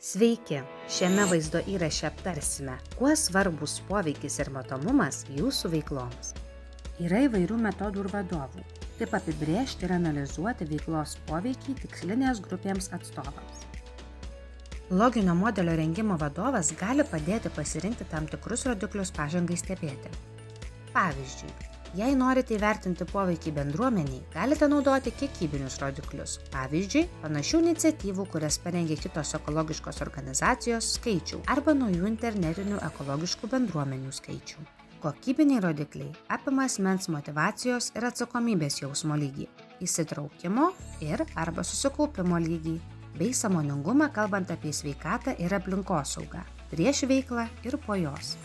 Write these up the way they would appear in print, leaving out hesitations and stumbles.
Sveiki! Šiame vaizdo įraše aptarsime, kuo svarbus poveikis ir matomumas jūsų veikloms. Yra įvairių metodų ir vadovų, kaip apibrėžti ir analizuoti veiklos poveikį tikslinės grupėms atstovams. Loginio modelio rengimo vadovas gali padėti pasirinkti tam tikrus rodiklius pažangai stebėti. Pavyzdžiui, jei norite įvertinti poveikį bendruomeniai, galite naudoti kiekybinius rodiklius. Pavyzdžiui, panašių iniciatyvų, kurias parengė kitos ekologiškos organizacijos skaičių arba naujų internetinių ekologiškų bendruomenių skaičių. Kokybiniai rodikliai apima asmens motyvacijos ir atsakomybės jausmo lygį, įsitraukimo ir arba susikaupimo lygį, bei sąmoningumą kalbant apie sveikatą ir aplinkosaugą, prieš veiklą ir po jos.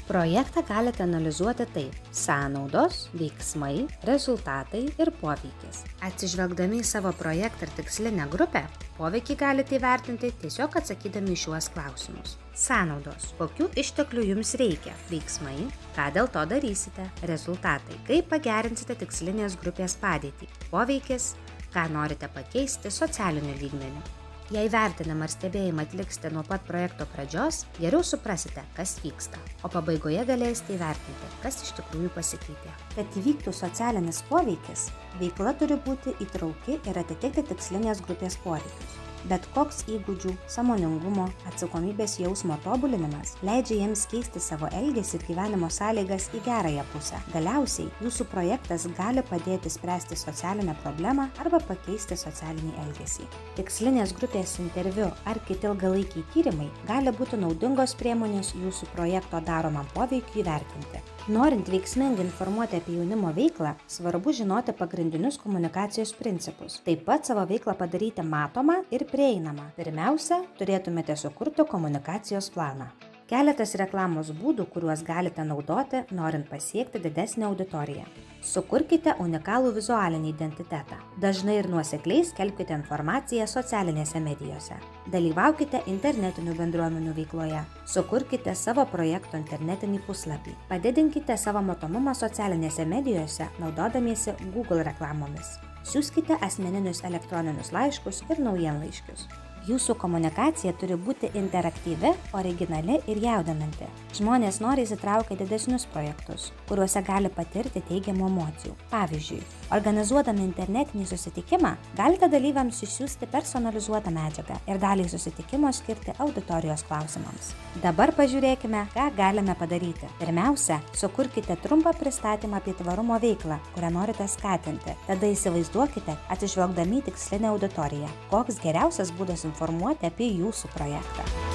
Projektą galite analizuoti taip: sąnaudos, veiksmai, rezultatai ir poveikis. Atsižvelgdami į savo projektą ir tikslinę grupę, poveikį galite įvertinti tiesiog atsakydami į šiuos klausimus. Sąnaudos. Kokių išteklių jums reikia? Veiksmai. Ką dėl to darysite? Rezultatai. Kaip pagerinsite tikslinės grupės padėtį? Poveikis. Ką norite pakeisti socialiniu lygmeniu. Jei vertinimą ar stebėjimą atliksite nuo pat projekto pradžios, geriau suprasite, kas vyksta, o pabaigoje galėsite įvertinti, kas iš tikrųjų pasikeitė. Kad įvyktų socialinis poveikis, veikla turi būti įtrauki ir atitikti tikslinės grupės poreikius. Bet koks įgūdžių, sąmoningumo, atsakomybės jausmo tobulinimas leidžia jiems keisti savo elgesį ir gyvenimo sąlygas į gerąją pusę. Galiausiai, jūsų projektas gali padėti spręsti socialinę problemą arba pakeisti socialinį elgesį. Tikslinės grupės interviu ar kiti ilgalaikiai tyrimai gali būti naudingos priemonės jūsų projekto daromam poveikiui įvertinti. Norint veiksmingai informuoti apie jaunimo veiklą, svarbu žinoti pagrindinius komunikacijos principus. Taip pat savo veiklą padaryti matomą ir prieinamą. Pirmiausia, turėtumėte sukurti komunikacijos planą. Keletas reklamos būdų, kuriuos galite naudoti, norint pasiekti didesnę auditoriją. Sukurkite unikalų vizualinį identitetą. Dažnai ir nuosekliai skelbkite informaciją socialinėse medijose. Dalyvaukite internetinių bendruomenių veikloje. Sukurkite savo projekto internetinį puslapį. Padidinkite savo matomumą socialinėse medijose, naudodamiesi Google reklamomis. Siųskite asmeninius elektroninius laiškus ir naujienlaiškius. Jūsų komunikacija turi būti interaktyvi, originali ir jaudinanti. Žmonės nori įsitraukę didesnius projektus, kuriuose gali patirti teigiamų emocijų. Pavyzdžiui, organizuodami internetinį susitikimą, galite dalyviams išsiųsti personalizuotą medžiagą ir dalį susitikimo skirti auditorijos klausimams. Dabar pažiūrėkime, ką galime padaryti. Pirmiausia, sukurkite trumpą pristatymą apie tvarumo veiklą, kurią norite skatinti. Tada įsivaizduokite, atsižvelgdami į tikslinę auditoriją, koks geriausias būdas informuoti apie jūsų projektą.